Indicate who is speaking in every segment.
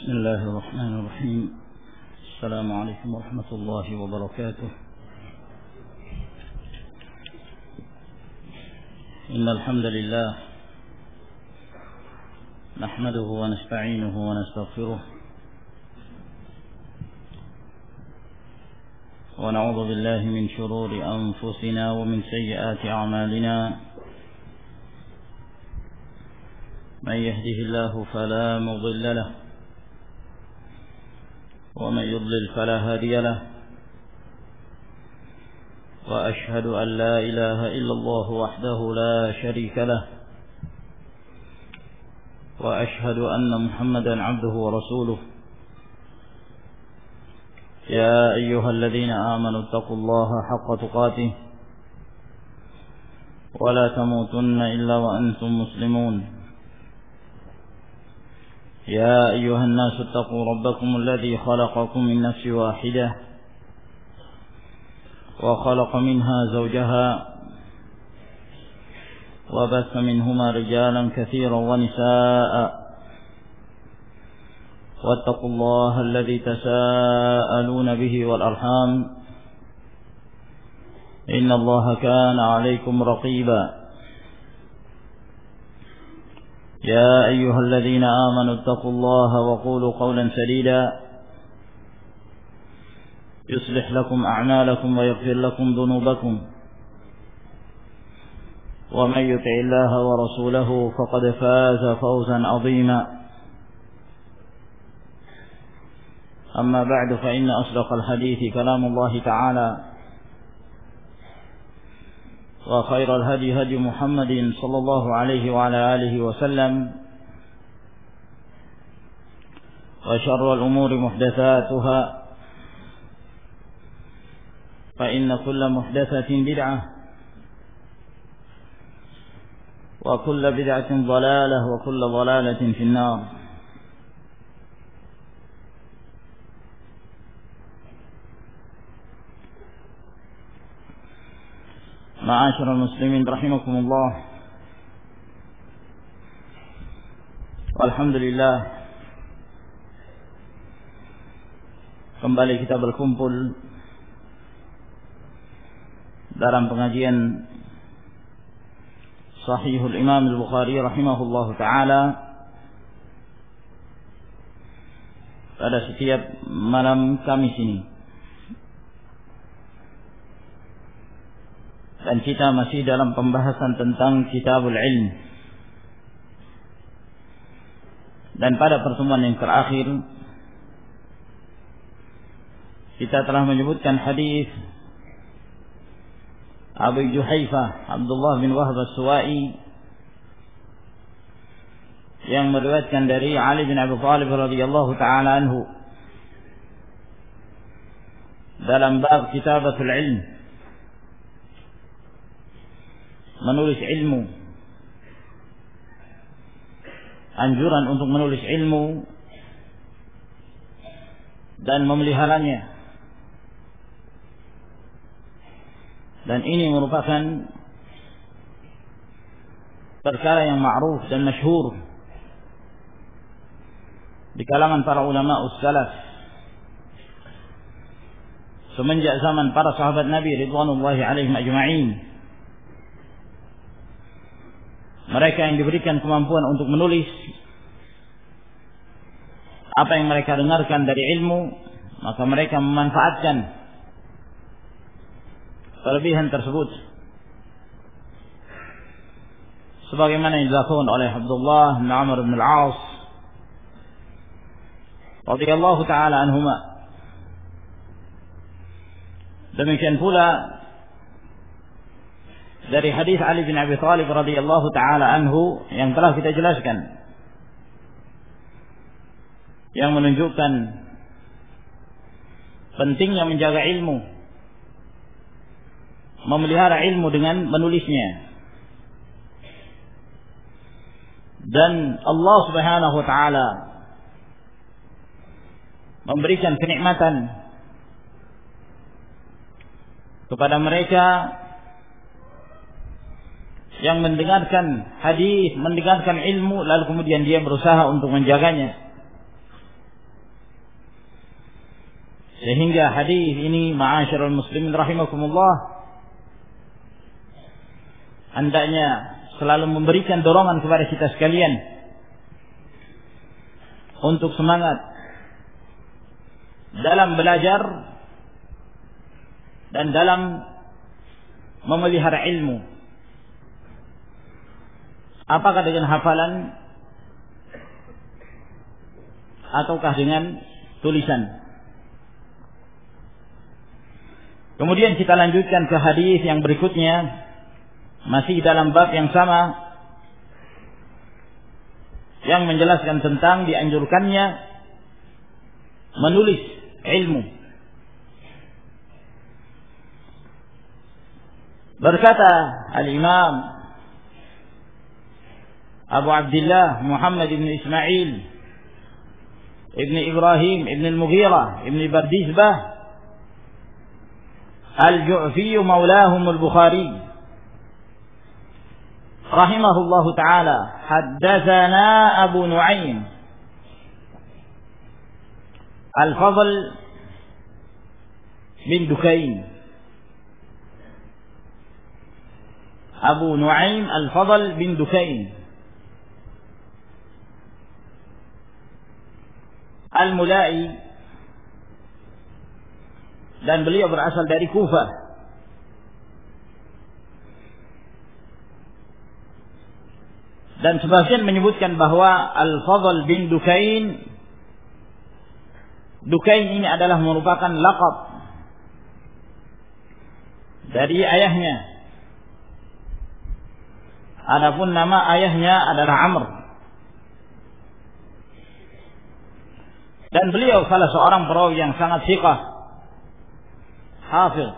Speaker 1: بسم الله الرحمن الرحيم. السلام عليكم ورحمة الله وبركاته. إن الحمد لله نحمده ونستعينه ونستغفره ونعوذ بالله من شرور أنفسنا ومن سيئات أعمالنا. من يهده الله فلا مضل له ومن يضلل فلا هادي له، وأشهد أن لا إله إلا الله وحده لا شريك له، وأشهد أن محمدا عبده ورسوله. يا أيها الذين آمنوا اتقوا الله حق تقاته ولا تموتن إلا وأنتم مسلمون. يا أيها الناس اتقوا ربكم الذي خلقكم من نفس واحدة وخلق منها زوجها وبث منهما رجالا كثيرا ونساء، واتقوا الله الذي تساءلون به والأرحام إن الله كان عليكم رقيبا. يا أيها الذين آمنوا اتقوا الله وقولوا قولا سديدا يصلح لكم أعمالكم ويغفر لكم ذنوبكم، ومن يطع الله ورسوله فقد فاز فوزا عظيما. أما بعد، فإن أصدق الحديث كلام الله تعالى، وخير الهدي هدي محمد صلى الله عليه وعلى آله وسلم، وشر الأمور محدثاتها، فإن كل محدثة بدعة، وكل بدعة ضلالة، وكل ضلالة في النار. Ma'asyiral muslimin rahimakumullah. Alhamdulillah, kembali kita berkumpul dalam pengajian Sahihul Imam Al-Bukhari rahimahullahu ta'ala pada setiap malam Kamis ini. Dan kita masih dalam pembahasan tentang Kitabul Ilm. Dan pada pertemuan yang terakhir kita telah menyebutkan hadis Abu Juhaifah Abdullah bin Wahb As-Suwa'i yang meriwayatkan dari Ali bin Abi Thalib radhiyallahu ta'ala anhu dalam bab Kitabatul Ilm, menulis ilmu, anjuran untuk menulis ilmu dan memeliharanya. Dan ini merupakan perkara yang ma'ruf dan masyhur di kalangan para ulama salaf semenjak zaman para sahabat Nabi ridwanullahi alaihim ajma'in. Mereka yang diberikan kemampuan untuk menulis apa yang mereka dengarkan dari ilmu, maka mereka memanfaatkan kelebihan tersebut, sebagaimana yang dilakukan oleh Abdullah bin Amr bin Al-As radhiyallahu ta'ala anhuma. Demikian pula dari hadis Ali bin Abi Thalib radhiyallahu ta'ala anhu yang telah kita jelaskan, yang menunjukkan pentingnya menjaga ilmu, memelihara ilmu dengan menulisnya. Dan Allah Subhanahu wa ta'ala memberikan kenikmatan kepada mereka yang mendengarkan hadis, mendengarkan ilmu, lalu kemudian dia berusaha untuk menjaganya. Sehingga hadis ini, ma'asyiral muslimin rahimakumullah, hendaknya selalu memberikan dorongan kepada kita sekalian untuk semangat dalam belajar dan dalam memelihara ilmu. Apakah dengan hafalan ataukah dengan tulisan? Kemudian kita lanjutkan ke hadis yang berikutnya, masih dalam bab yang sama, yang menjelaskan tentang dianjurkannya menulis ilmu. Berkata Al-Imam Abu Abdullah Muhammad ibn Ismail ibn Ibrahim ibn al-Mughirah ibn Bardizbah Al-Ju'fi maulahum al-Bukhari rahimahullahu ta'ala, haddatsana Abu Nu'aim Al-Fadl bin Dukain. Abu Nu'aim Al-Fadl bin Dukain Al-Mulai, dan beliau berasal dari Kufah. Dan sebagian menyebutkan bahwa Al-Fadl bin Dukain, Dukain ini adalah merupakan laqab dari ayahnya. Adapun nama ayahnya adalah Amr. Dan beliau salah seorang perawi yang sangat thiqah, hafiz,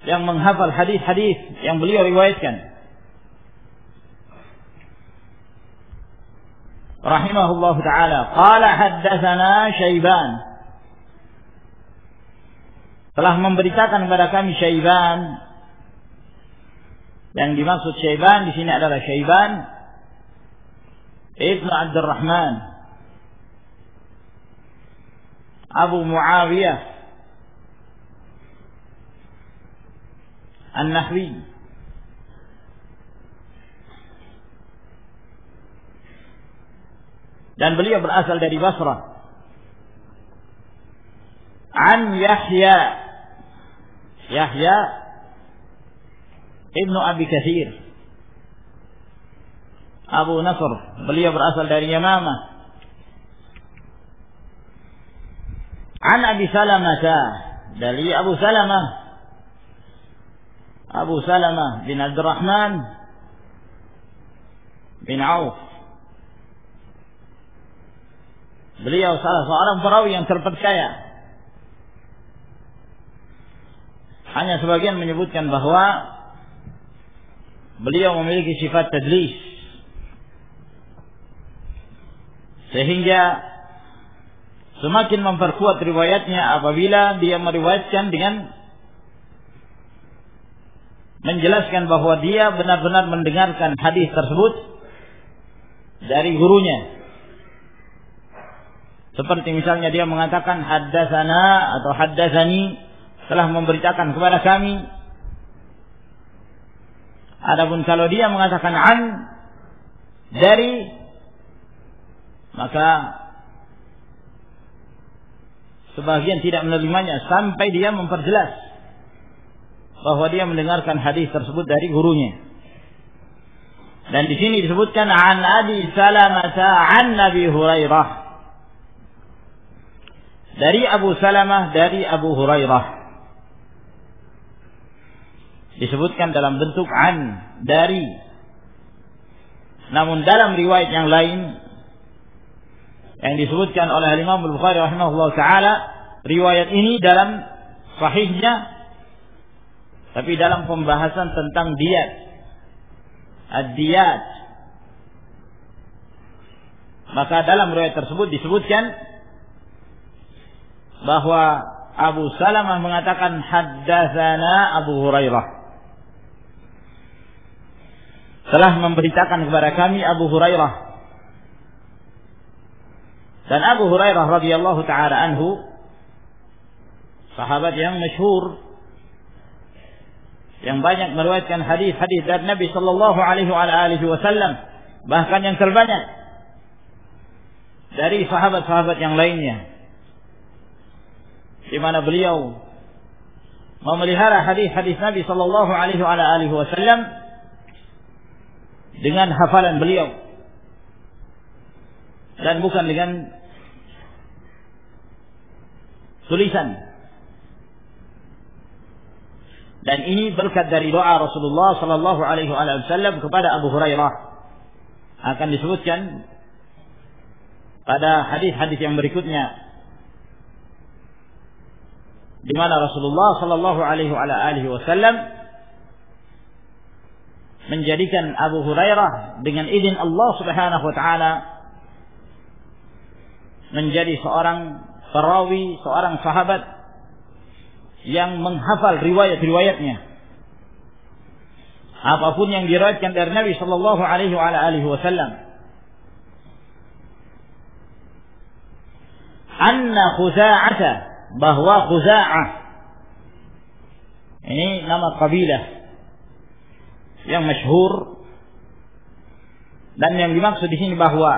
Speaker 1: yang menghafal hadis-hadis yang beliau riwayatkan. Rahimahullah ta'ala. Qala haddatsana Syaiban. Telah memberitakan kepada kami Syaiban. Yang dimaksud Syaiban di sini adalah Syaiban Ibn Abdurrahman Abu Muawiyah An-Nahwi. Dan beliau berasal dari Basrah. An Yahya Ibnu Abi Katsir Abu Nasr, beliau berasal dari Yamamah. An Abi Salamah, dari Abu Salamah bin Abdurrahman bin Auf. Beliau salah seorang perawi yang terpercaya. Hanya sebagian menyebutkan bahwa beliau memiliki sifat tadlis, sehingga semakin memperkuat riwayatnya apabila dia meriwayatkan dengan menjelaskan bahwa dia benar-benar mendengarkan hadis tersebut dari gurunya. Seperti misalnya dia mengatakan haddatsana atau haddatsani, telah memberitakan kepada kami. Adapun kalau dia mengatakan an, dari, maka sebagian tidak menerimanya sampai dia memperjelas bahwa dia mendengarkan hadis tersebut dari gurunya. Dan di sini disebutkan an Abi Salamah an Nabi Hurairah, dari Abu Salamah dari Abu Hurairah. Disebutkan dalam bentuk an, dari. Namun dalam riwayat yang lain yang disebutkan oleh Imam Al-Bukhari rahimahullah ta'ala, riwayat ini dalam sahihnya, tapi dalam pembahasan tentang diyat, ad-diyat, maka dalam riwayat tersebut disebutkan bahwa Abu Salamah mengatakan haddatsana Abu Hurairah, telah memberitakan kepada kami Abu Hurairah. Dan Abu Hurairah radhiyallahu taala anhu, sahabat yang masyhur, yang banyak meriwayatkan hadis-hadis dari Nabi sallallahu alaihi wasallam, bahkan yang terbanyak dari sahabat-sahabat yang lainnya, di mana beliau memelihara hadis-hadis Nabi sallallahu alaihi wasallam dengan hafalan beliau dan bukan dengan tulisan. Dan ini berkat dari doa Rasulullah sallallahu alaihi wasallam kepada Abu Hurairah, akan disebutkan pada hadis-hadis yang berikutnya, di mana Rasulullah sallallahu alaihi wasallam menjadikan Abu Hurairah dengan izin Allah Subhanahu wa taala menjadi seorang perawi, seorang sahabat yang menghafal riwayat-riwayatnya. Apapun yang diriwayatkan dari Nabi sallallahu alaihi wasallam. Anna Khuza'ah, bahwa Khuza'ah ini nama kabilah yang masyhur, dan yang dimaksud di sini bahwa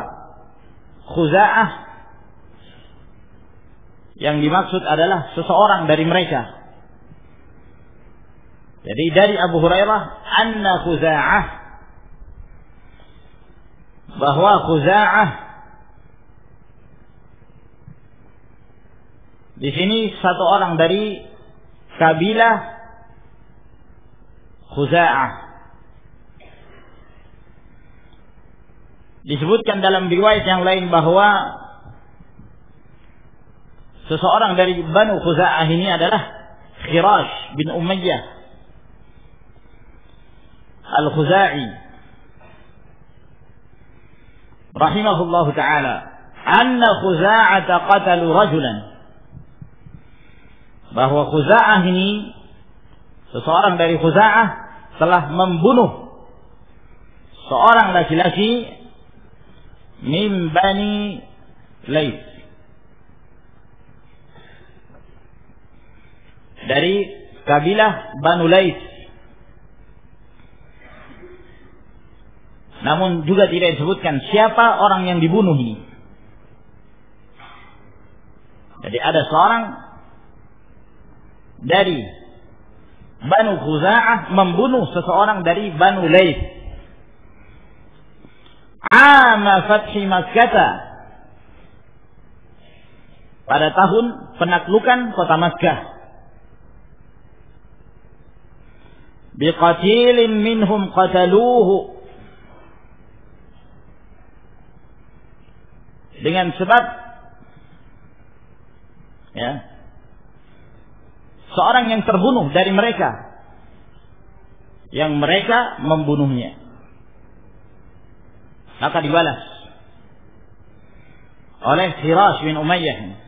Speaker 1: Khuza'ah yang dimaksud adalah seseorang dari mereka. Jadi dari Abu Hurairah, anna Khuza'ah, bahwa Khuza'ah di sini satu orang dari kabilah Khuza'ah. Disebutkan dalam riwayat yang lain bahwa seseorang dari Banu Khuza'ah ini adalah Khirash bin Umayyah Al-Khuza'i rahimahullahu ta'ala, anna Khuza'ata qatalu rajulan, bahwa Khuza'ah ini, seseorang dari Khuza'ah telah membunuh seorang laki-laki min Bani Laits, dari kabilah Banu Laits. Namun juga tidak disebutkan siapa orang yang dibunuh ini. Jadi ada seorang dari Banu Khuza'ah membunuh seseorang dari Banu Laits. Ama Fathi Makkah, pada tahun penaklukan kota Makkah. Biqatilin minhum qataluhu, dengan sebab seorang yang terbunuh dari mereka, yang mereka membunuhnya, maka dibalas oleh Khirash bin Umayyah.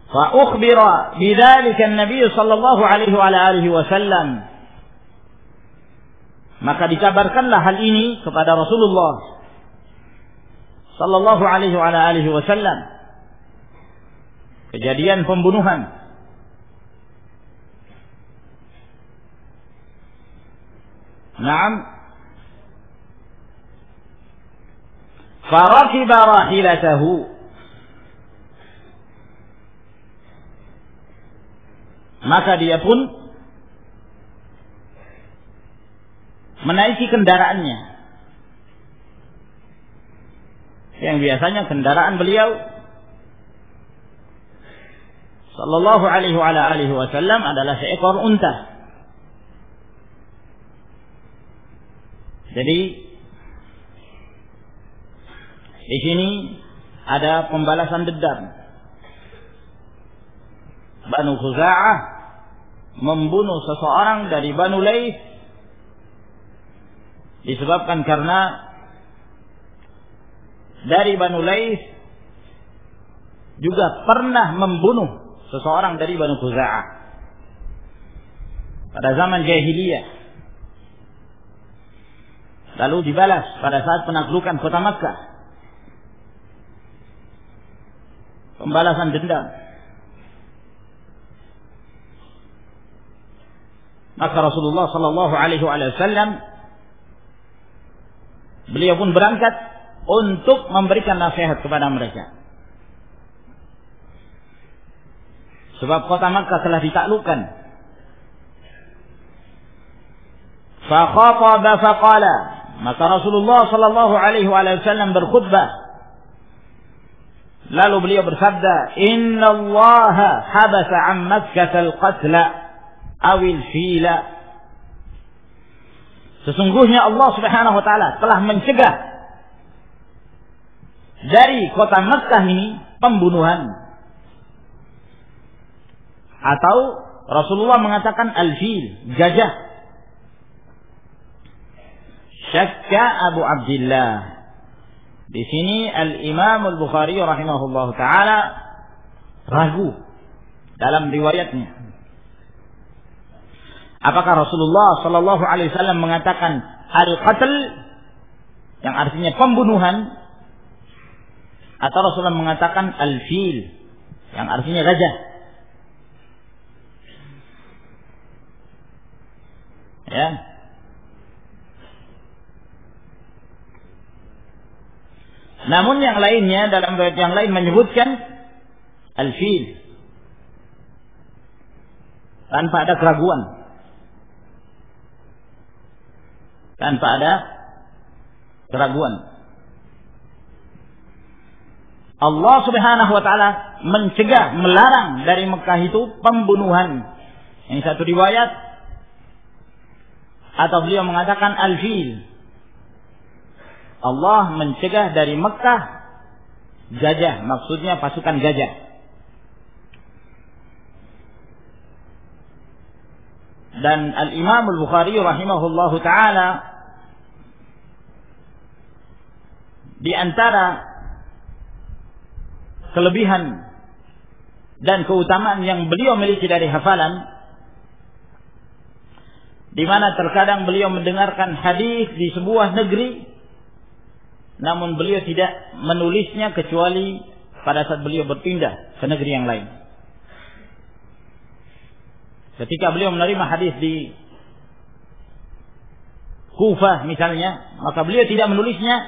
Speaker 1: Fa ukhbira bidzalika an-nabiy sallallahu alaihi wasallam, maka dikabarkanlah hal ini kepada Rasulullah sallallahu alaihi wasallam, kejadian pembunuhan. Naam. Farakiba rahilatahu, maka dia pun menaiki kendaraannya, yang biasanya kendaraan beliau sallallahu alaihi wasallam adalah seekor unta. Jadi di sini ada pembalasan dendam. Banu Khuza'ah membunuh seseorang dari Banu Laits disebabkan karena dari Banu Laits juga pernah membunuh seseorang dari Banu Khuza'ah pada zaman jahiliyah, lalu dibalas pada saat penaklukan kota Makkah. pembalasan dendam. Maka Rasulullah sallallahu alaihi wasallam beliau pun berangkat untuk memberikan nasihat kepada mereka. Sebab kota Makkah telah ditaklukkan. Fa khataba faqala, maka Rasulullah sallallahu alaihi wasallam berkhutbah. Lalu beliau bersabda, "Innallaha habasa 'an Makkah al-qatla awil fila." Sesungguhnya Allah Subhanahu wa taala telah mencegah dari kota Makkah ini pembunuhan. Atau Rasulullah mengatakan al-fil, gajah. Syakka Abu Abdillah. Di sini Al-Imam Al-Bukhari rahimahullahu taala ragu dalam riwayatnya. Apakah Rasulullah sallallahu alaihi wasallam mengatakan al-qatl yang artinya pembunuhan, atau Rasulullah mengatakan al-fil yang artinya gajah? Ya. Namun yang lainnya dalam riwayat yang lain menyebutkan al-fil tanpa ada keraguan. Tanpa ada keraguan. Allah Subhanahu wa taala mencegah, melarang dari Mekah itu pembunuhan. Yang satu riwayat atau beliau mengatakan al-fil. Allah mencegah dari Mekah gajah, maksudnya pasukan gajah. Dan Al-Imam Al-Bukhari rahimahullahu taala di antara kelebihan dan keutamaan yang beliau miliki dari hafalan, di mana terkadang beliau mendengarkan hadis di sebuah negeri, namun beliau tidak menulisnya kecuali pada saat beliau berpindah ke negeri yang lain. Ketika beliau menerima hadis di Kufah misalnya, maka beliau tidak menulisnya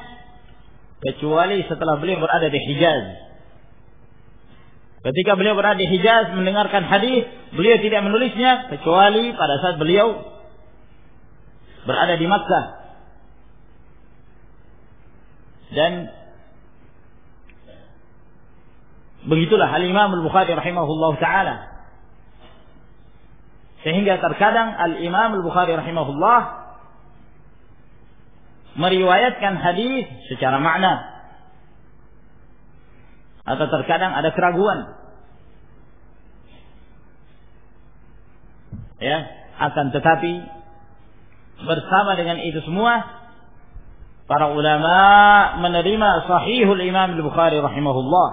Speaker 1: kecuali setelah beliau berada di Hijaz. Ketika beliau berada di Hijaz mendengarkan hadis, beliau tidak menulisnya kecuali pada saat beliau berada di Makkah. Dan begitulah Al-Imam Al-Bukhari rahimahullah ta'ala. Sehingga terkadang Al-Imam Al-Bukhari rahimahullah meriwayatkan hadis secara makna, atau terkadang ada keraguan. Ya, akan tetapi bersama dengan itu semua, para ulama menerima Sahihul Imam Al-Bukhari rahimahullah,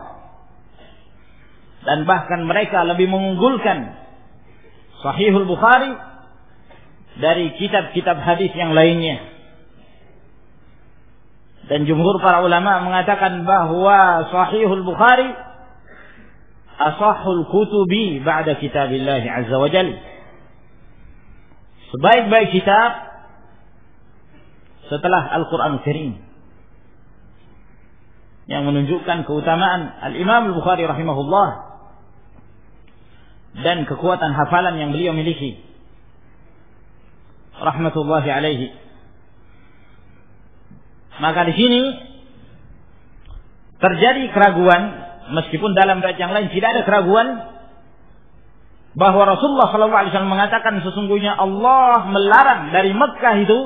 Speaker 1: dan bahkan mereka lebih mengunggulkan Sahihul Bukhari dari kitab-kitab hadis yang lainnya. Dan jumhur para ulama mengatakan bahwa Sahihul Bukhari asahhul kutubi ba'da kitabillah azza wa jalla. Sebaik-baik kitab setelah Al-Quran Karim, yang menunjukkan keutamaan Al-Imam Al-Bukhari rahimahullah dan kekuatan hafalan yang beliau miliki rahmatullahi alaihi. Maka di sini terjadi keraguan, meskipun dalam riwayat yang lain tidak ada keraguan, bahwa Rasulullah SAW mengatakan sesungguhnya Allah melarang dari Mekah itu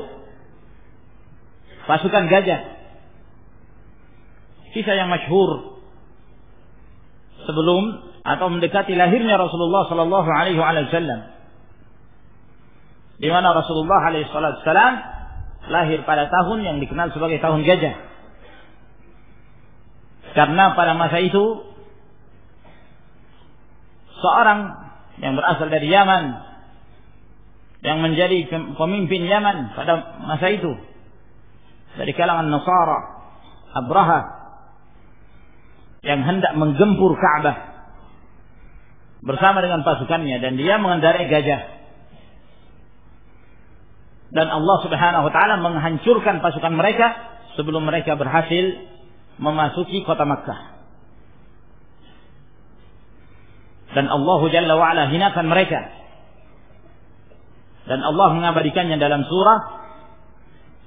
Speaker 1: pasukan gajah. Kisah yang masyhur sebelum atau mendekati lahirnya Rasulullah sallallahu alaihi wasallam, di mana Rasulullah alaihi wasallam lahir pada tahun yang dikenal sebagai tahun gajah. Karena pada masa itu seorang yang berasal dari Yaman, yang menjadi pemimpin Yaman pada masa itu dari kalangan Nasara, Abraha, yang hendak menggempur Ka'bah bersama dengan pasukannya, dan dia mengendarai gajah. Dan Allah Subhanahu wa taala menghancurkan pasukan mereka sebelum mereka berhasil memasuki kota Makkah. Dan Allah Jalla wa Ala hinakan mereka. Dan Allah mengabadikannya dalam surah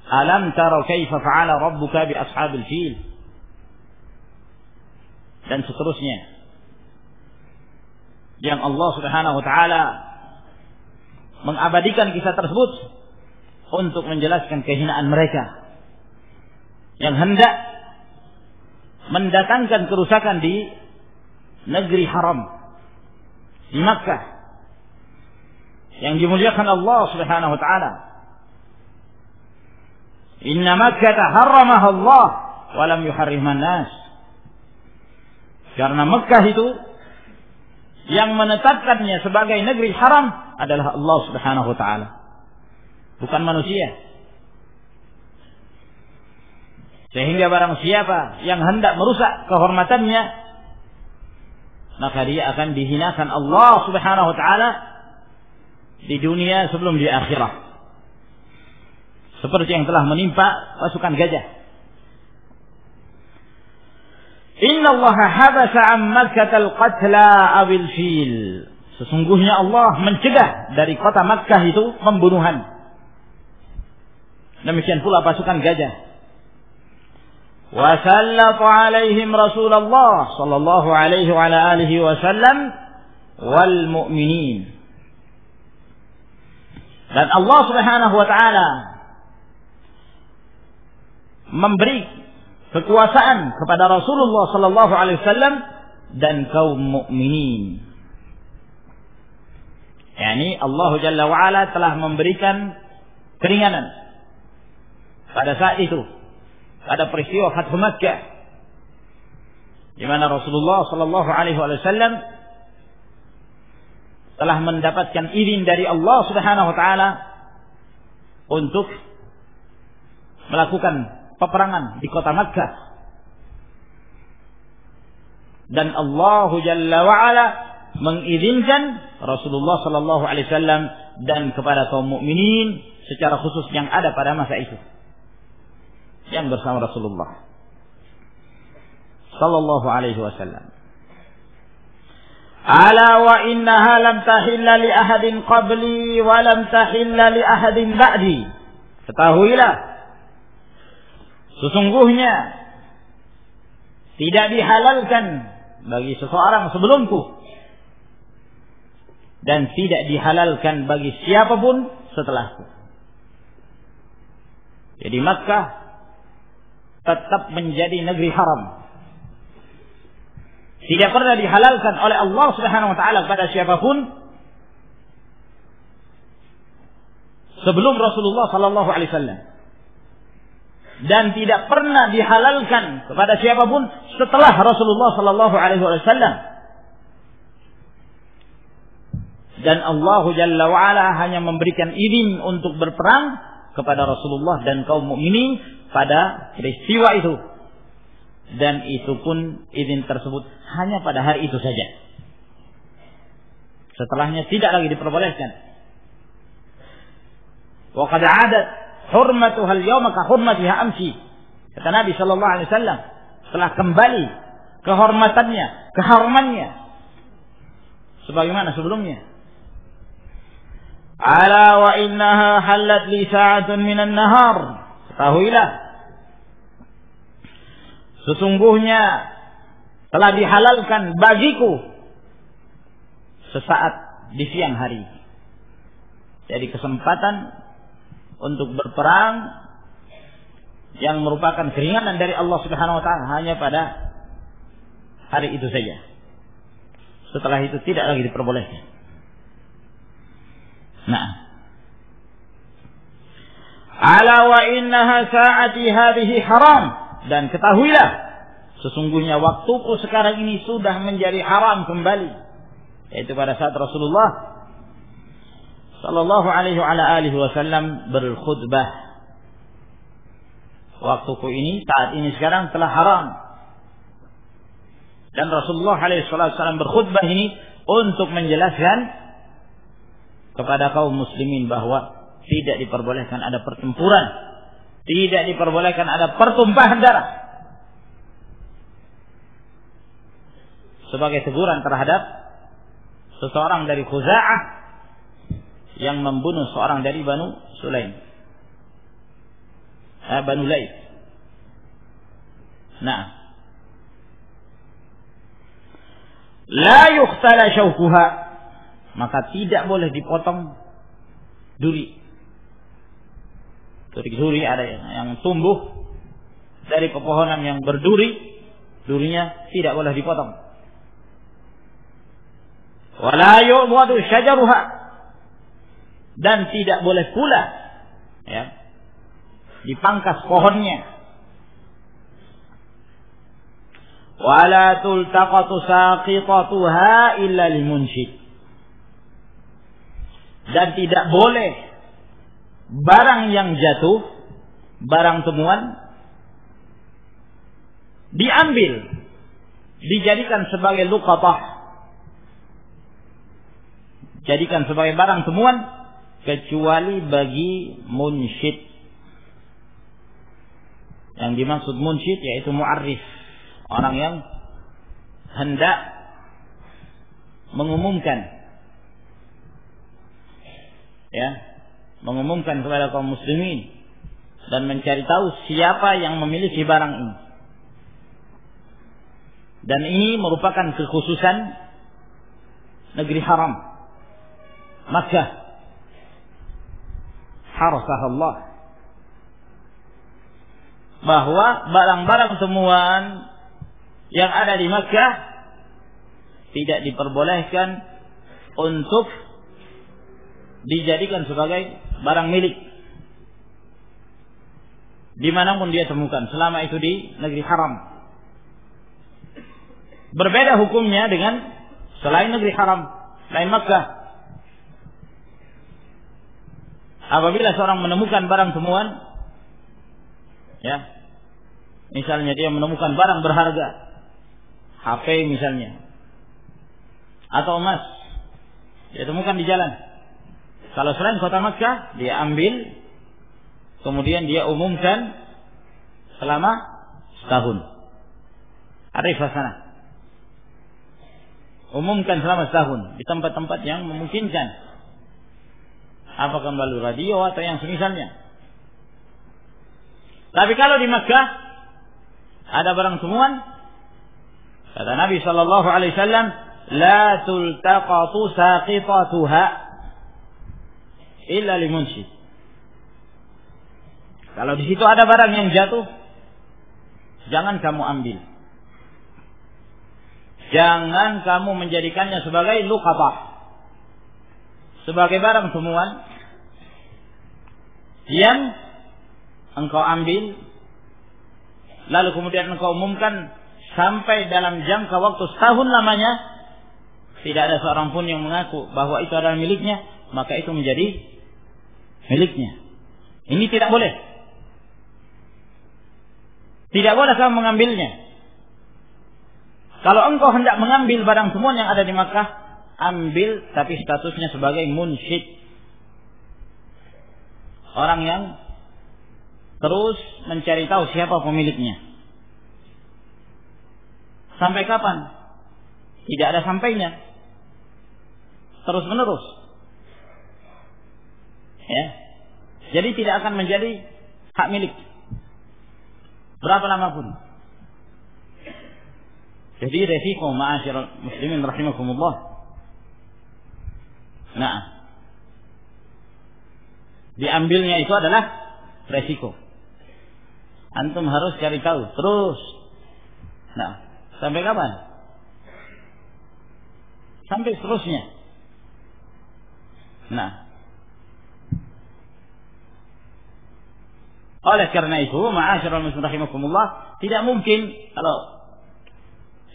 Speaker 1: Alam tara kaifa fa'ala rabbuka bi ashabil fil, dan seterusnya, yang Allah Subhanahu wa taala mengabadikan kisah tersebut untuk menjelaskan kehinaan mereka yang hendak mendatangkan kerusakan di negeri haram, di Makkah yang dimuliakan Allah Subhanahu wa taala. Inna Makkah harramaha Allah wa lam yuharrimha an-nas. Karena Makkah itu yang menetapkannya sebagai negeri haram adalah Allah Subhanahu wa taala, bukan manusia. Sehingga barang siapa yang hendak merusak kehormatannya, maka dia akan dihinakan Allah Subhanahu wa taala di dunia sebelum di akhirat. Seperti yang telah menimpa pasukan gajah. Inna Allah habasa an Makkah al-qatla abil fil. Sesungguhnya Allah mencegah dari kota Makkah itu pembunuhan. Demikian pula pasukan gajah. Wa sallata alaihim Rasulullah sallallahu alaihi wa ala alihi wasallam wal mu'minin. Dan Allah Subhanahu wa taala memberi kekuasaan kepada Rasulullah sallallahu alaihi wasallam dan kaum mukminin. Yani Allah Jalla wa Ala telah memberikan keringanan pada saat itu, pada peristiwa Fathu Makkah, di mana Rasulullah sallallahu alaihi wasallam telah mendapatkan izin dari Allah Subhanahu wa taala untuk melakukan peperangan di kota Makkah. Dan Allah Jalla wa Ala mengizinkan Rasulullah sallallahu alaihi wasallam dan kepada kaum mukminin secara khusus yang ada pada masa itu, yang bersama Rasulullah sallallahu alaihi wasallam. Ala wa innaha lam tahilla li ahadin qabli wa lam tahilla li ahadin ba'di. Ketahuilah, sesungguhnya tidak dihalalkan bagi seseorang sebelumku dan tidak dihalalkan bagi siapapun setelahku. Jadi Makkah tetap menjadi negeri haram. Tidak pernah dihalalkan oleh Allah Subhanahu wa taala kepada siapapun sebelum Rasulullah sallallahu alaihi wasallam. Dan tidak pernah dihalalkan kepada siapapun setelah Rasulullah sallallahu alaihi wasallam. Dan Allah Jalla wa Ala hanya memberikan izin untuk berperang kepada Rasulullah dan kaum mukminin pada peristiwa itu. Dan itu pun izin tersebut hanya pada hari itu saja. Setelahnya tidak lagi diperbolehkan. Wa qad 'adat hurmatuha al-yawma ka hurmatiha amsi. Kata Nabi sallallahu alaihi wasallam, telah kembali kehormatannya, keharumannya sebagaimana sebelumnya. Ala wa innaha halat li sa'atun minan nahar. Ketahuilah, sesungguhnya telah dihalalkan bagiku sesaat di siang hari. Jadi kesempatan untuk berperang yang merupakan keringanan dari Allah Subhanahu wa taala hanya pada hari itu saja. Setelah itu tidak lagi diperbolehkan. Nah, ala wa innaha sa'ati hadhihi haram. Dan ketahuilah, sesungguhnya waktuku sekarang ini sudah menjadi haram kembali. Yaitu pada saat Rasulullah sallallahu alaihi wasallam berkhutbah. Waktuku ini, saat ini sekarang telah haram. Dan Rasulullah SAW berkhutbah ini untuk menjelaskan kepada kaum muslimin bahwa tidak diperbolehkan ada pertempuran, tidak diperbolehkan ada pertumpahan darah. Sebagai teguran terhadap seseorang dari Khuza'ah yang membunuh seorang dari Banu Sulaim, Banu Laith. Nah, la yuqtala syaukuha, maka tidak boleh dipotong duri. Duri ada yang tumbuh dari pepohonan yang berduri, durinya tidak boleh dipotong. Wala yu'badu syajaruha, dan tidak boleh pula dipangkas pohonnya. Wala tultaqatu saqitatuha illa limunshid, dan tidak boleh barang yang jatuh, barang temuan diambil, dijadikan sebagai luqatah, jadikan sebagai barang temuan, kecuali bagi munsyid. Yang dimaksud munsyid yaitu mu'arrif, orang yang hendak mengumumkan, mengumumkan kepada kaum muslimin dan mencari tahu siapa yang memiliki barang ini. Dan ini merupakan kekhususan negeri haram, Makkah, harasahallah, bahwa barang-barang temuan yang ada di Makkah tidak diperbolehkan untuk dijadikan sebagai barang milik dimanapun dia temukan, selama itu di negeri haram. Berbeda hukumnya dengan selain negeri haram, selain Makkah. Apabila seorang menemukan barang temuan, misalnya dia menemukan barang berharga, HP misalnya, atau emas, dia temukan di jalan. Kalau selain kota Makkah, dia ambil, kemudian dia umumkan selama setahun. Arifah sana. Umumkan selama setahun di tempat-tempat yang memungkinkan. Apakah melalui radio atau yang semisalnya. Tapi kalau di Makkah ada barang temuan, kata Nabi sallallahu alaihi wasallam, la tultaqatu saqitatuha illa limunshid. Kalau di situ ada barang yang jatuh, jangan kamu ambil. Jangan kamu menjadikannya sebagai luqatah, sebagai barang temuan yang engkau ambil, lalu kemudian engkau umumkan sampai dalam jangka waktu setahun lamanya, tidak ada seorang pun yang mengaku bahwa itu adalah miliknya, maka itu menjadi miliknya. Ini tidak boleh. Tidak boleh kamu mengambilnya. Kalau engkau hendak mengambil barang temuan yang ada di Makkah, ambil, tapi statusnya sebagai munsyid, orang yang terus mencari tahu siapa pemiliknya. Sampai kapan? Tidak ada sampainya, terus menerus. Jadi tidak akan menjadi hak milik berapa lama pun. Jadi resiko, ma'asyiral muslimin rahimakumullah. Nah, diambilnya itu adalah resiko. Antum harus cari tahu terus. Nah, sampai kapan? Sampai seterusnya. Nah, oleh karena itu, ma'asyiral muslimin rahimakumullah, tidak mungkin kalau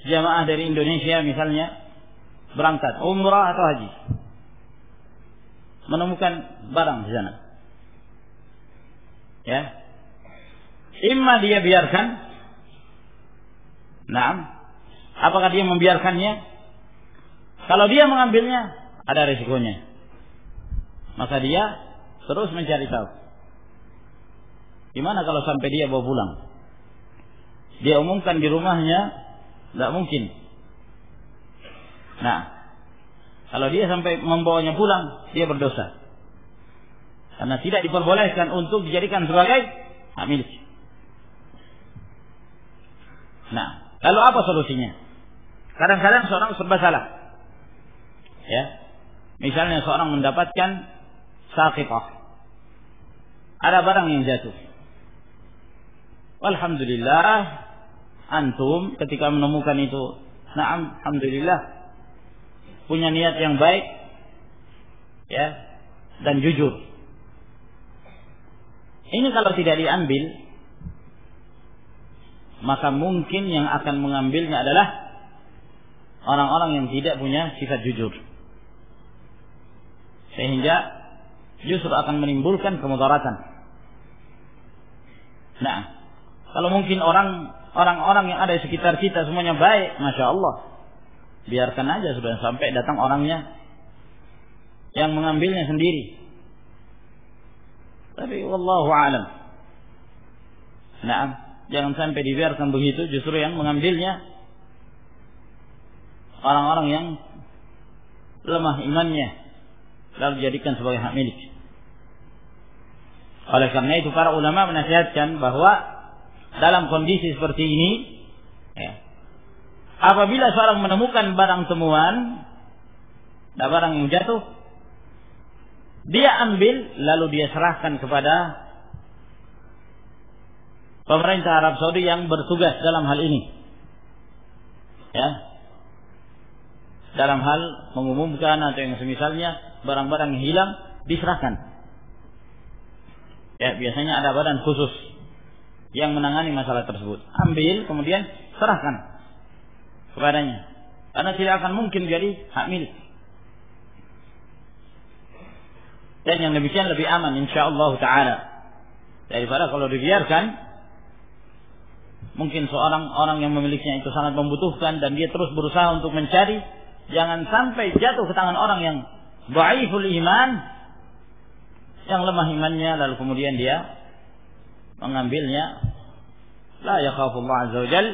Speaker 1: jamaah dari Indonesia misalnya berangkat umrah atau haji, menemukan barang di sana, imma dia biarkan, Apakah dia membiarkannya? Kalau dia mengambilnya, ada risikonya. Maka dia terus mencari tahu. Gimana kalau sampai dia bawa pulang? Dia umumkan di rumahnya, tidak mungkin. Nah, kalau dia sampai membawanya pulang, dia berdosa. Karena tidak diperbolehkan untuk dijadikan sebagai hak milik. Nah, lalu apa solusinya? Kadang-kadang seorang serba salah. Ya. Misalnya seorang mendapatkan saqitah. Ada barang yang jatuh. Alhamdulillah, antum ketika menemukan itu, na'am, alhamdulillah, punya niat yang baik, ya, dan jujur. Ini kalau tidak diambil, maka mungkin yang akan mengambilnya adalah orang-orang yang tidak punya sifat jujur, sehingga justru akan menimbulkan kemudaratan. Nah, kalau mungkin orang-orang yang ada di sekitar kita semuanya baik, masya Allah, biarkan aja sudah sampai datang orangnya yang mengambilnya sendiri. Tapi wallahu a'lam. Nah, jangan sampai dibiarkan begitu, justru yang mengambilnya orang-orang yang lemah imannya, lalu dijadikan sebagai hak milik. Oleh karena itu para ulama menasihatkan bahwa dalam kondisi seperti ini, ya, apabila seorang menemukan barang temuan, ada barang yang jatuh, dia ambil lalu dia serahkan kepada pemerintah Arab Saudi yang bertugas dalam hal ini, ya, dalam hal mengumumkan atau yang semisalnya barang-barang yang hilang diserahkan. Ya, biasanya ada badan khusus yang menangani masalah tersebut. Ambil kemudian serahkan kepadanya, karena tidak akan mungkin jadi hak milik. Dan yang demikian lebih aman insyaallah taala daripada kalau dibiarkan. Mungkin seorang orang yang memilikinya itu sangat membutuhkan dan dia terus berusaha untuk mencari, jangan sampai jatuh ke tangan orang yang dhaiful iman, yang lemah imannya, lalu kemudian dia mengambilnya la yakhafullah azza wajal,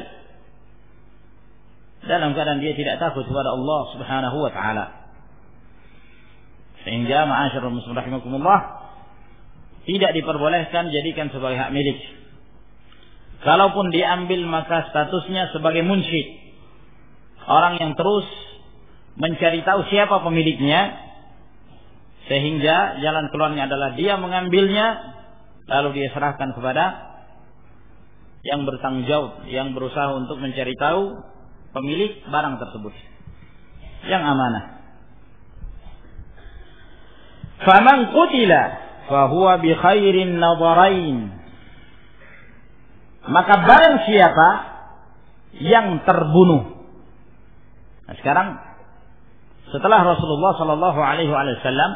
Speaker 1: dalam keadaan dia tidak takut kepada Allah subhanahu wa ta'ala. Sehingga ma'asyarul muslimin rahimakumullah, tidak diperbolehkan jadikan sebagai hak milik. Kalaupun diambil maka statusnya sebagai munsyid, orang yang terus mencari tahu siapa pemiliknya, sehingga jalan keluarnya adalah dia mengambilnya lalu dia serahkan kepada yang bertanggung jawab, yang berusaha untuk mencari tahu pemilik barang tersebut yang amanah. Faman qutila fahuwa bi khairin nadharain, maka barang siapa yang terbunuh. Nah, sekarang setelah Rasulullah sallallahu alaihi wasallam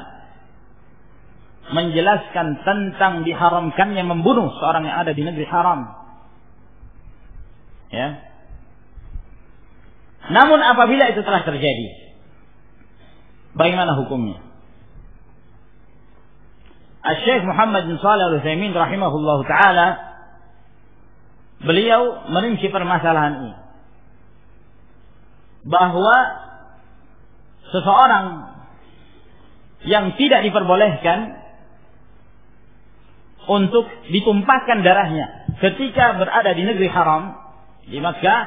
Speaker 1: menjelaskan tentang diharamkannya membunuh seorang yang ada di negeri haram, ya. Namun apabila itu telah terjadi, bagaimana hukumnya? Syekh Muhammad bin Shalih Al-Utsaimin rahimahullahu taala, beliau merinci permasalahan ini, bahwa seseorang yang tidak diperbolehkan untuk ditumpahkan darahnya ketika berada di negeri haram, di Makkah,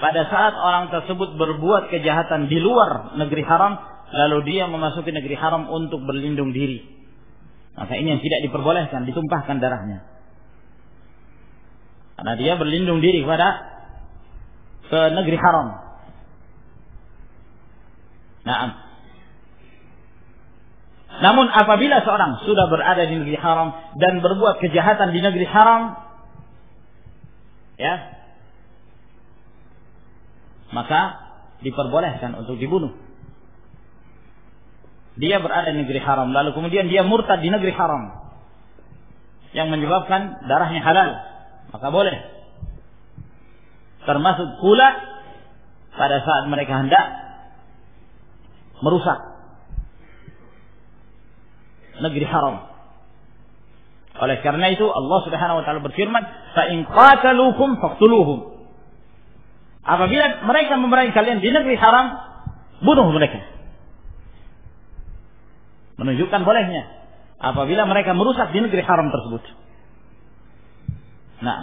Speaker 1: pada saat orang tersebut berbuat kejahatan di luar negeri haram, lalu dia memasuki negeri haram untuk berlindung diri, maka ini yang tidak diperbolehkan, ditumpahkan darahnya, karena dia berlindung diri ke negeri haram. Namun apabila seorang sudah berada di negeri haram dan berbuat kejahatan di negeri haram, ya, maka diperbolehkan untuk dibunuh. Dia berada di negeri haram, lalu kemudian dia murtad di negeri haram yang menyebabkan darahnya halal, maka boleh. termasuk pula pada saat mereka hendak merusak negeri haram. Oleh karena itu Allah Subhanahu wa taala berfirman, "Fa in qataluukum faqtuluhum." Apabila mereka memerangi kalian di negeri haram, bunuh mereka. Menunjukkan bolehnya apabila mereka merusak di negeri haram tersebut. Nah,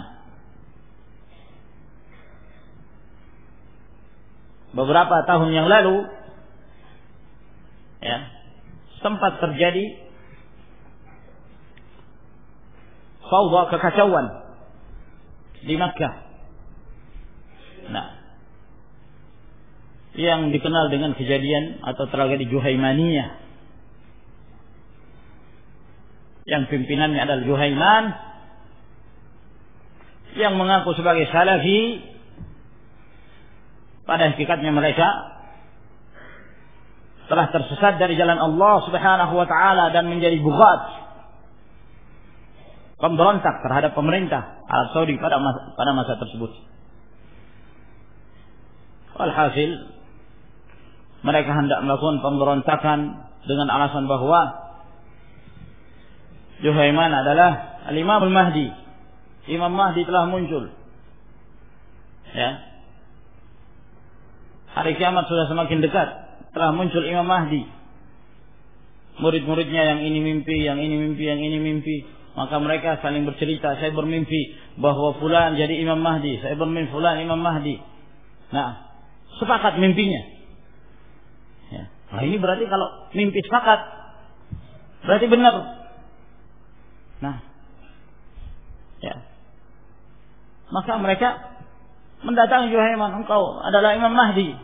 Speaker 1: beberapa tahun yang lalu ya, sempat terjadi fawda, kekacauan di Makkah. Nah, yang dikenal dengan kejadian atau tragedi Juhaimaniyah, yang pimpinannya adalah Juhaiman, yang mengaku sebagai Salafi. Pada hakikatnya mereka telah tersesat dari jalan Allah Subhanahu wa taala dan menjadi bughat, pemberontak terhadap pemerintah Arab Saudi pada masa tersebut. Walhasil mereka hendak melakukan pemberontakan dengan alasan bahwa Juhaiman adalah Al-Imam Al-Mahdi. Imam Mahdi telah muncul. Ya. Hari kiamat sudah semakin dekat. Telah muncul Imam Mahdi. Murid-muridnya yang ini mimpi, yang ini mimpi, yang ini mimpi. Maka mereka saling bercerita, saya bermimpi bahwa fulan jadi Imam Mahdi, saya bermimpi fulan Imam Mahdi. Nah, sepakat mimpinya. Ya. Nah, ini berarti kalau mimpi sepakat, berarti benar. Nah, ya. Maka mereka mendatangi Juhaiman, engkau adalah Imam Mahdi.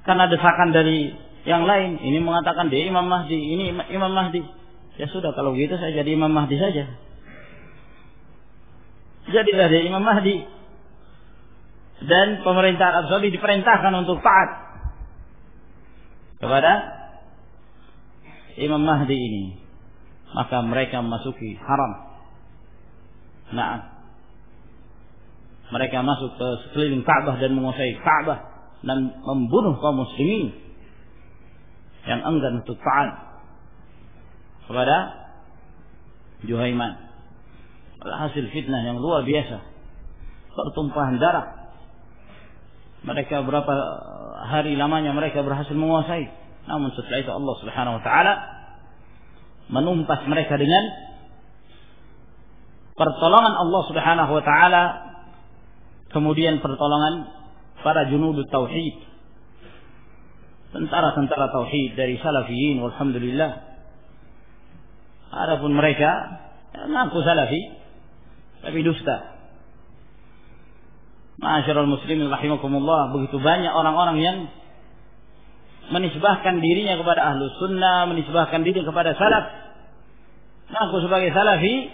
Speaker 1: Karena desakan dari yang lain, ini mengatakan dia Imam Mahdi, ini Imam Mahdi. Ya sudah, kalau gitu saya jadi Imam Mahdi saja. Jadilah dia Imam Mahdi. Dan pemerintah Arab Saudi diperintahkan untuk taat kepada Imam Mahdi ini. Maka mereka memasuki haram. Nah, mereka masuk ke sekeliling Ka'bah dan menguasai Ka'bah dan membunuh kaum muslimin yang enggan untuk taat kepada Juhaiman. Hasil fitnah yang luar biasa, pertumpahan darah. Mereka berapa hari lamanya mereka berhasil menguasai. Namun setelah itu Allah Subhanahu wa taala menumpas mereka dengan pertolongan Allah Subhanahu wa taala, kemudian pertolongan para junudut tauhid, tentara-tentara tauhid dari Salafiyin, walhamdulillah. Adapun mereka mengaku Salafi tapi dusta. Ma'asyiral muslimin rahimakumullah, begitu banyak orang-orang yang menisbahkan dirinya kepada Ahlus Sunnah, menisbahkan diri kepada Salaf, mengaku sebagai Salafi,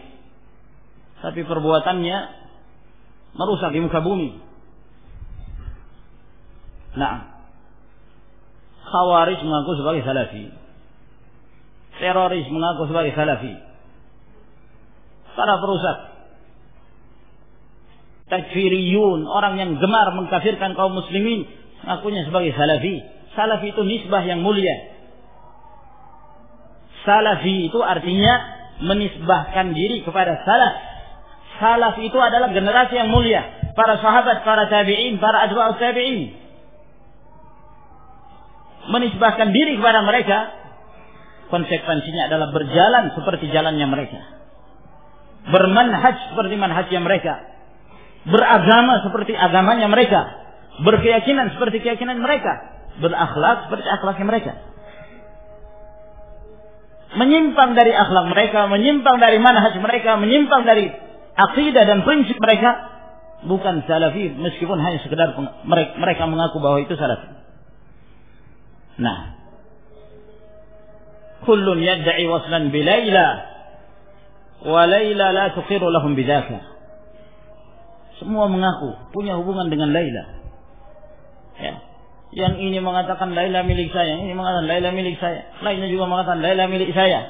Speaker 1: tapi perbuatannya merusak di muka bumi. Nah, Khawarij mengaku sebagai Salafi, teroris mengaku sebagai Salafi, para perusak, takfiriyun, orang yang gemar mengkafirkan kaum muslimin, mengakunya sebagai Salafi. Salafi itu nisbah yang mulia. Salafi itu artinya menisbahkan diri kepada salaf. Salaf itu adalah generasi yang mulia, para sahabat, para tabi'in, para atba'ut tabi'in. Menisbahkan diri kepada mereka, konsekuensinya adalah berjalan seperti jalannya mereka, bermanhaj seperti manhajnya mereka, beragama seperti agamanya mereka, berkeyakinan seperti keyakinan mereka, berakhlak seperti akhlaknya mereka. Menyimpang dari akhlak mereka, menyimpang dari manhaj mereka, menyimpang dari akidah dan prinsip mereka, bukan Salafi, meskipun hanya sekedar mereka mengaku bahwa itu Salafi. Nah, kullun yadda'i waslan bi Laila wa Laila la tuqiru lahum bidzaka. Semua mengaku punya hubungan dengan Laila. Ya. Yang ini mengatakan Laila milik saya, yang ini mengatakan Laila milik saya, lainnya juga mengatakan Laila milik saya.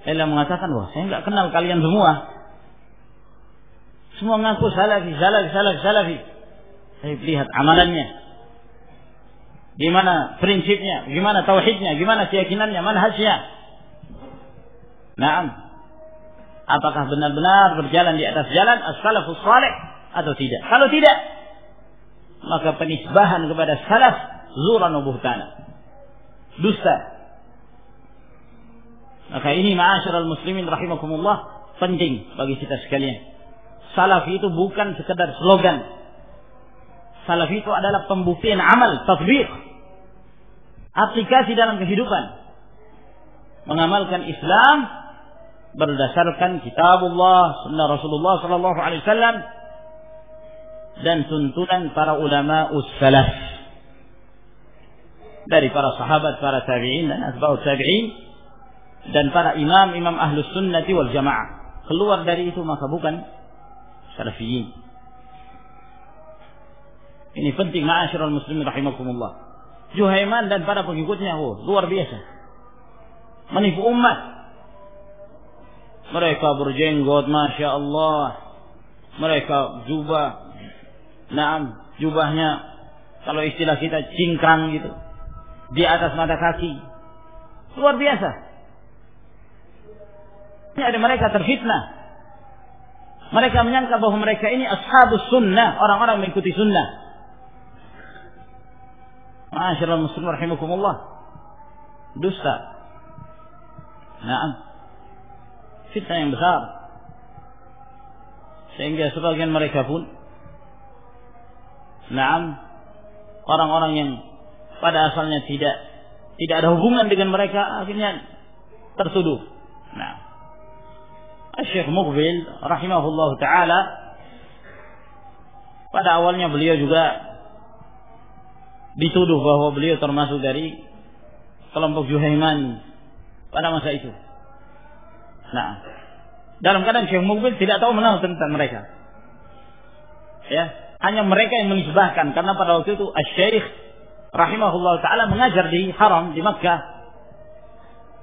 Speaker 1: Laila mengatakan, wah saya enggak kenal kalian semua. Semua ngaku salafi. Tapi lihat amalannya. Gimana prinsipnya, gimana tauhidnya, gimana keyakinannya, manhajnya. Naam. Apakah benar-benar berjalan di atas jalan as-salafus salih atau tidak? Kalau tidak, maka penisbahan kepada salaf zuran wa buhtana. Dusta. Maka ini ma'asyiral muslimin rahimakumullah penting bagi kita sekalian. Salaf itu bukan sekedar slogan. Salaf itu adalah pembuktian amal, tatbiq. Aplikasi dalam kehidupan. Mengamalkan Islam berdasarkan kitabullah, sunnah Rasulullah sallallahu alaihi wasallam dan tuntunan para ulama salaf. Dari para sahabat, para tabi'in dan atba'ut tabi'in dan para imam ahlus sunnati wal jamaah. Keluar dari itu maka bukan salafiyin. Ini penting ma'asyiral muslimin rahimakumullah. Juhaiman dan para pengikutnya luar biasa. Menipu umat. Mereka berjenggot, Masya Allah. Mereka jubah. Naam, jubahnya kalau istilah kita cingkrang gitu. Di atas mata kaki. Luar biasa. Ini ada mereka terfitnah. Mereka menyangka bahwa mereka ini ashabus sunnah. Orang-orang mengikuti sunnah. Ma'asyiral muslimin rahimakumullah. Dusta. Naam. Fitnah yang besar. Sehingga sebagian mereka pun naam, orang-orang yang pada asalnya tidak ada hubungan dengan mereka akhirnya tertuduh. Nah, Syekh Muqbil rahimahullah taala pada awalnya beliau juga dituduh bahwa beliau termasuk dari kelompok Juhaiman pada masa itu. Nah, dalam keadaan Syekh Muqbil tidak tahu menau tentang mereka. Ya, hanya mereka yang menisbahkan karena pada waktu itu Asy-Syaikh rahimahullah taala mengajar di Haram di Makkah.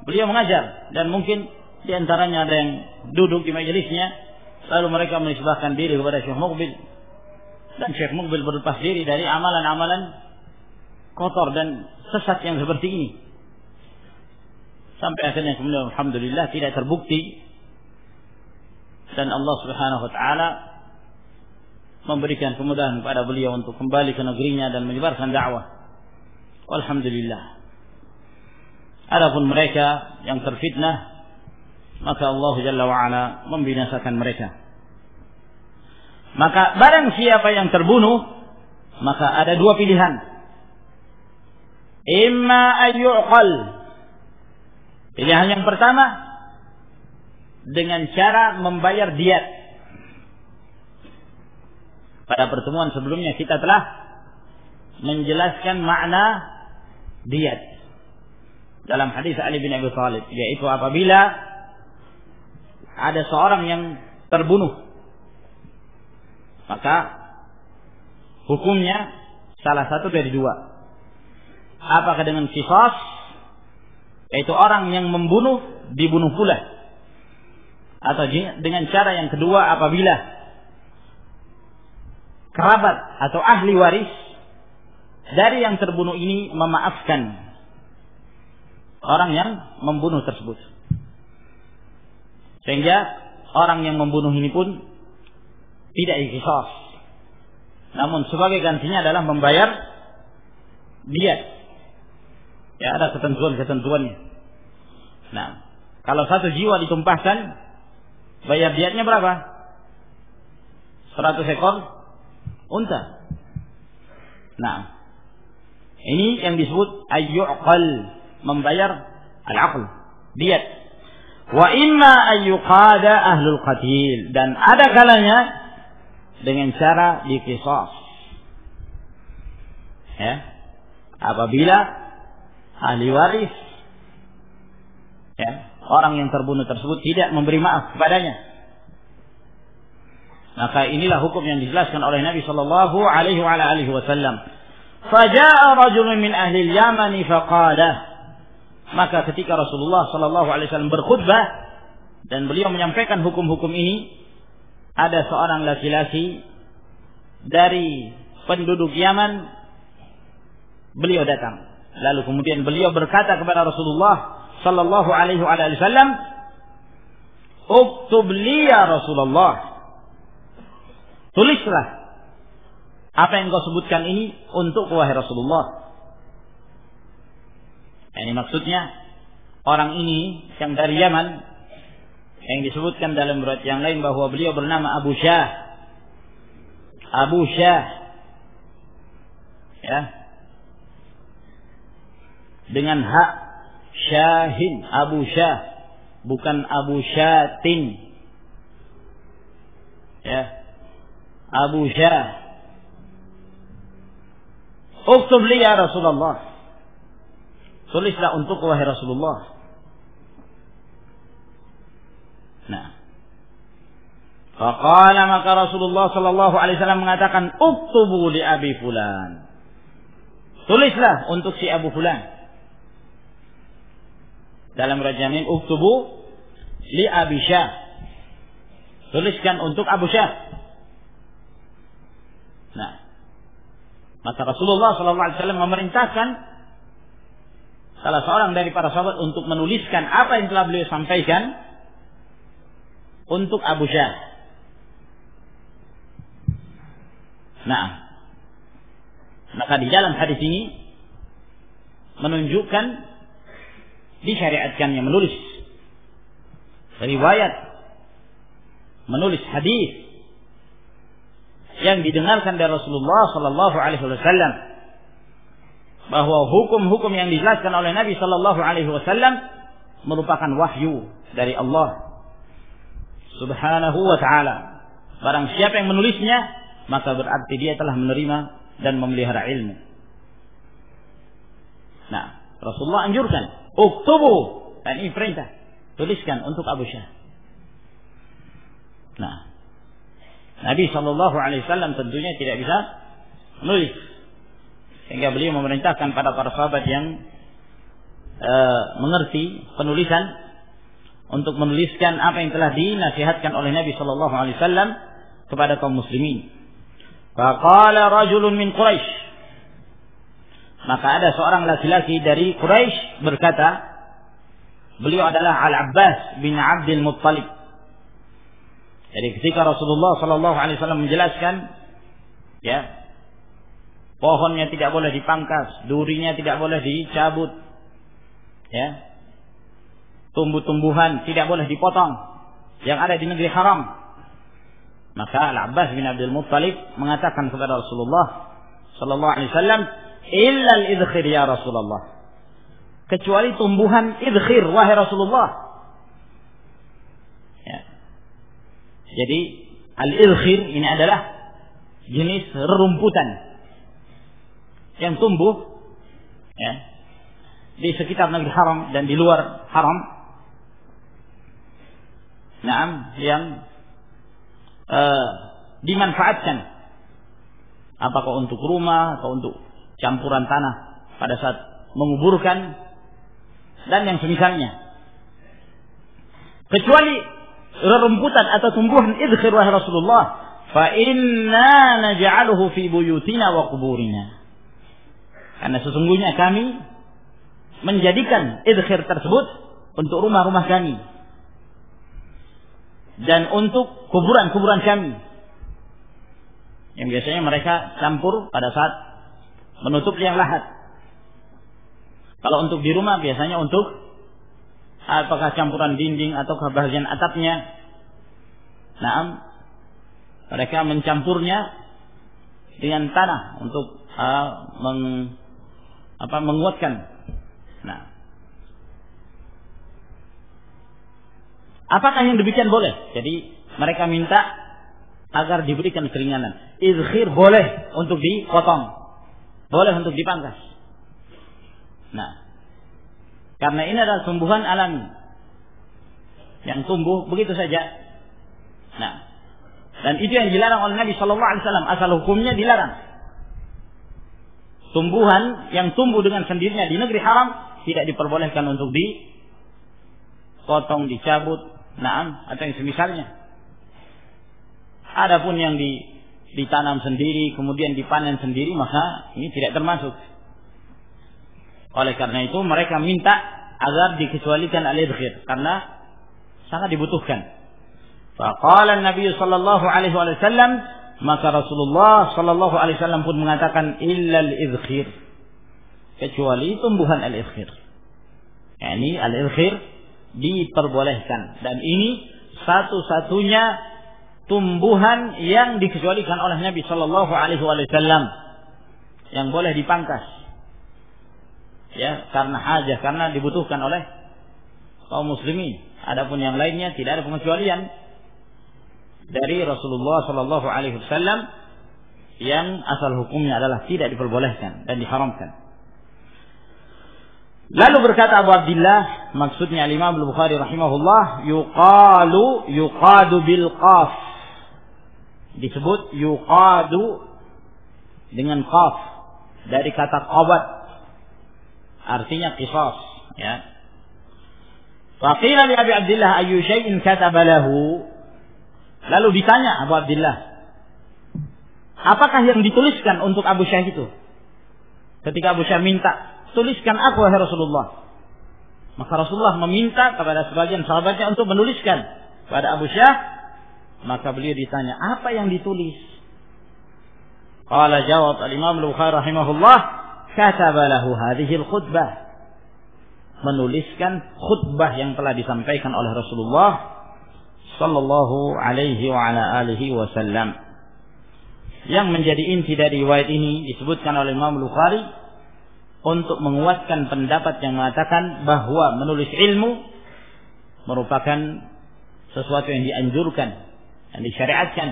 Speaker 1: Beliau mengajar dan mungkin di antaranya ada yang duduk di majelisnya lalu mereka menisbahkan diri kepada Syekh Muqbil. Dan Syekh Muqbil berlepas diri dari amalan-amalan kotor dan sesat yang seperti ini. Sampai akhirnya kemudian alhamdulillah tidak terbukti dan Allah Subhanahu wa taala memberikan kemudahan kepada beliau untuk kembali ke negerinya dan menyebarkan dakwah. Alhamdulillah. Adapun mereka yang terfitnah maka Allah Jalla wa Ala membinasakan mereka. Maka barang siapa yang terbunuh maka ada dua pilihan. Imma ayyuqal. Pilihan yang pertama dengan cara membayar diat. Pada pertemuan sebelumnya kita telah menjelaskan makna diat dalam hadis Ali bin Abi Thalib, yaitu apabila ada seorang yang terbunuh maka hukumnya salah satu dari dua. Apakah dengan qisas, yaitu orang yang membunuh dibunuh pula, atau dengan cara yang kedua apabila kerabat atau ahli waris dari yang terbunuh ini memaafkan orang yang membunuh tersebut, sehingga orang yang membunuh ini pun tidak qisas, namun sebagai gantinya adalah membayar diat. Ya, ada ketentuan-ketentuannya. Nah, kalau satu jiwa ditumpahkan, bayar diatnya berapa? 100 ekor unta. Nah, ini yang disebut ayyuqal, membayar al-aql, diat. Wa imma ayyuqada ahlul qatil, dan ada kalanya dengan cara diqisas. Ya, apabila ahli waris, ya, orang yang terbunuh tersebut tidak memberi maaf kepadanya, maka inilah hukum yang dijelaskan oleh Nabi sallallahu alaihi wasallam. Faja'a rajulun min ahli al-Yaman faqala, maka ketika Rasulullah sallallahu alaihi wasallam berkhutbah dan beliau menyampaikan hukum-hukum ini, ada seorang laki-laki dari penduduk Yaman, beliau datang. Lalu kemudian beliau berkata kepada Rasulullah sallallahu alaihi wasallam, "Uktub li ya Rasulullah." Tulislah apa yang kau sebutkan ini untuk wahai Rasulullah. Ini maksudnya orang ini yang dari Yaman, yang disebutkan dalam riwayat yang lain bahwa beliau bernama Abu Syah. Abu Syah. Ya. Dengan hak Syahin, Abu Syah, bukan Abu Syatin. Ya. Abu Syah. Uktub li ya Rasulullah. Tulislah untuk wahai Rasulullah. Nah, faqala, maka Rasulullah sallallahu alaihi wasallam mengatakan, "Uktubu li Abi Fulan." Tulislah untuk si Abu Fulan. Dalam rajamin, uktubu li Abi Syah. Tuliskan untuk Abu Syah. Nah, maka Rasulullah sallallahu alaihi wasallam memerintahkan salah seorang dari para sahabat untuk menuliskan apa yang telah beliau sampaikan untuk Abu Syah. Nah, maka di dalam hadis ini menunjukkan disyariatkannya menulis riwayat, menulis hadis yang didengarkan dari Rasulullah sallallahu alaihi wasallam, bahwa hukum-hukum yang dijelaskan oleh Nabi sallallahu alaihi wasallam merupakan wahyu dari Allah Subhanahu wa ta'ala. Barang siapa yang menulisnya, maka berarti dia telah menerima dan memelihara ilmu. Nah, Rasulullah anjurkan, uktubu, dan ini perintah, tuliskan untuk Abu Syah. Nah, Nabi sallallahu alaihi wasallam tentunya tidak bisa menulis, sehingga beliau memerintahkan pada para sahabat yang mengerti penulisan untuk menuliskan apa yang telah dinasihatkan oleh Nabi sallallahu alaihi wasallam kepada kaum muslimin. Faqala rajulun min Quraisy. Maka ada seorang laki-laki dari Quraisy berkata, beliau adalah Al-Abbas bin Abdul Muttalib. Jadi ketika Rasulullah sallallahu alaihi wasallam menjelaskan, ya, pohonnya tidak boleh dipangkas, durinya tidak boleh dicabut, ya, tumbuh-tumbuhan tidak boleh dipotong yang ada di negeri haram, maka Al-Abbas bin Abdul Muttalib mengatakan kepada Rasulullah sallallahu alaihi wasallam, "Illa al-idkhir ya Rasulullah." Kecuali tumbuhan idkhir wahai Rasulullah. Ya. Jadi al-idkhir ini adalah jenis rerumputan yang tumbuh, ya, di sekitar negeri haram dan di luar haram. Naam, yang dimanfaatkan apakah untuk rumah atau untuk campuran tanah pada saat menguburkan dan yang semisalnya. Kecuali rerumputan atau tumbuhan idkhir wahai Rasulullah, fa inna naj'aluhu fi buyutina wa quburina. Karena sesungguhnya kami menjadikan idkhir tersebut untuk rumah-rumah kami dan untuk kuburan-kuburan kami, yang biasanya mereka campur pada saat menutup liang lahat. Kalau untuk di rumah biasanya untuk apakah campuran dinding atau bagian atapnya. Nah, mereka mencampurnya dengan tanah untuk menguatkan. Nah, apakah yang demikian boleh? Jadi mereka minta agar diberikan keringanan. Idkhir boleh untuk dipotong, boleh untuk dipangkas. Nah, karena ini adalah tumbuhan alami yang tumbuh begitu saja. Nah, dan itu yang dilarang oleh Nabi Sallallahu Alaihi Wasallam. Asal hukumnya dilarang. Tumbuhan yang tumbuh dengan sendirinya di negeri haram tidak diperbolehkan untuk dipotong, dicabut, naam, atau yang semisalnya. Adapun yang ditanam sendiri kemudian dipanen sendiri, maka ini tidak termasuk. Oleh karena itu mereka minta agar dikecualikan al-idkhir karena sangat dibutuhkan. Faqala Nabi sallallahu alaihi wasallam, maka Rasulullah sallallahu alaihi wasallam pun mengatakan illa al-idkhir, kecuali tumbuhan al-idkhir. Yani al-idkhir diperbolehkan dan ini satu-satunya tumbuhan yang dikecualikan oleh Nabi sallallahu alaihi wasallam yang boleh dipangkas. Ya, karena hajah, karena dibutuhkan oleh kaum muslimin. Adapun yang lainnya tidak ada pengecualian dari Rasulullah sallallahu alaihi wasallam yang asal hukumnya adalah tidak diperbolehkan dan diharamkan. Lalu berkata Abu Abdillah, maksudnya Imam Al-Bukhari rahimahullah, yuqadu bil qaf. Disebut yuqadu dengan qaf dari kata qabat, artinya qisas, ya. Faqila li Abi Abdillah ayyu syai'in kataba lahu. Lalu ditanya Abu Abdillah, apakah yang dituliskan untuk Abu Syah itu? Ketika Abu Syah minta, tuliskan aku wahai Rasulullah. Maka Rasulullah meminta kepada sebagian sahabatnya untuk menuliskan kepada Abu Syah. Maka beliau ditanya, apa yang ditulis? Qala, jawab al-Imam Al-Bukhari rahimahullah, kataba lahu hadhihi al-khutbah, menuliskan khutbah yang telah disampaikan oleh Rasulullah sallallahu alaihi wa ala alihi wasallam. Yang menjadi inti dari riwayat ini disebutkan oleh Imam Al-Bukhari untuk menguatkan pendapat yang mengatakan bahwa menulis ilmu merupakan sesuatu yang dianjurkan dan disyariatkan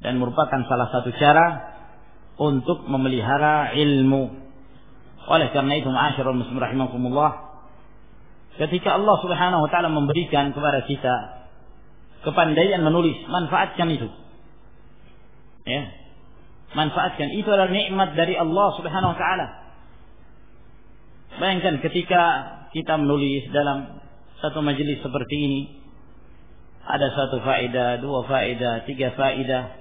Speaker 1: dan merupakan salah satu cara untuk memelihara ilmu. Oleh karena itu, ma'asyiral muslimin rahimakumullah, ketika Allah Subhanahu wa taala memberikan kepada kita kepandaian menulis, manfaatkan itu. Ya. Manfaatkan, itu adalah nikmat dari Allah Subhanahu wa taala. Bayangkan ketika kita menulis dalam satu majelis seperti ini, ada satu faedah, dua faedah, tiga faedah,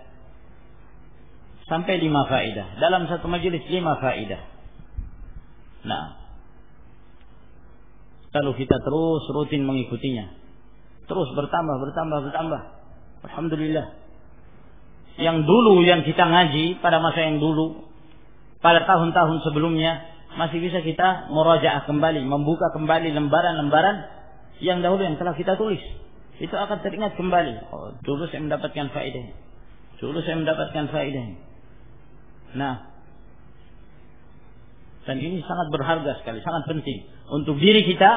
Speaker 1: sampai 5 faedah. Dalam satu majelis 5 faedah. Nah, kalau kita terus rutin mengikutinya, terus bertambah. Alhamdulillah. Yang dulu yang kita ngaji pada masa yang dulu, pada tahun-tahun sebelumnya, masih bisa kita murajaah kembali, membuka kembali lembaran-lembaran yang dahulu yang telah kita tulis. Itu akan teringat kembali. Oh, dulu saya mendapatkan faedah. Nah, dan ini sangat berharga sekali, sangat penting untuk diri kita,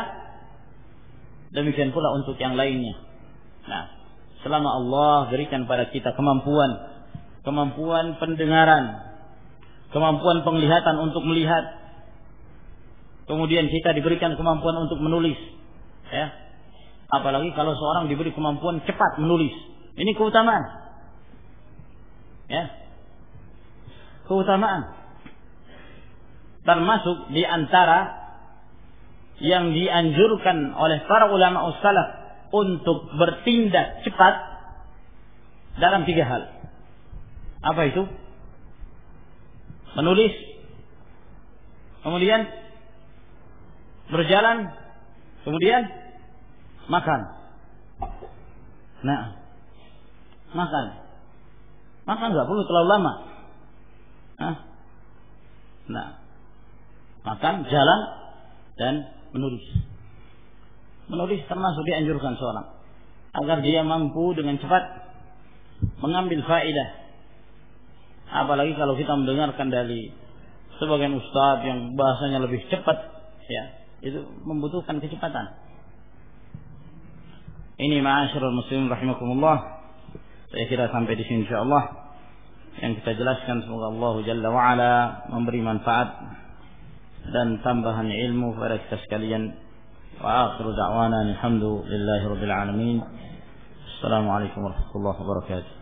Speaker 1: demikian pula untuk yang lainnya. Nah, selama Allah berikan pada kita kemampuan pendengaran, kemampuan penglihatan untuk melihat, kemudian kita diberikan kemampuan untuk menulis, ya. Apalagi kalau seorang diberi kemampuan cepat menulis, ini keutamaan, ya, keutamaan. Termasuk di antara yang dianjurkan oleh para ulama salaf untuk bertindak cepat dalam 3 hal. Apa itu? Menulis, kemudian berjalan, kemudian makan. Nah, makan nggak perlu terlalu lama. Nah, makan, jalan, dan menulis. Menulis termasuk dianjurkan seorang agar dia mampu dengan cepat mengambil faedah. Apalagi kalau kita mendengarkan dari sebagian ustaz yang bahasanya lebih cepat, ya, itu membutuhkan kecepatan. Ini ma'asyiral muslimin rahimakumullah. Saya kira sampai di sini insyaallah yang kita jelaskan, semoga Allah Jalla wa Ala memberi manfaat dan tambahan ilmu kepada kita sekalian. Wa akhiru da'wana alhamdulillahi rabbil alamin. Assalamualaikum warahmatullahi wabarakatuh.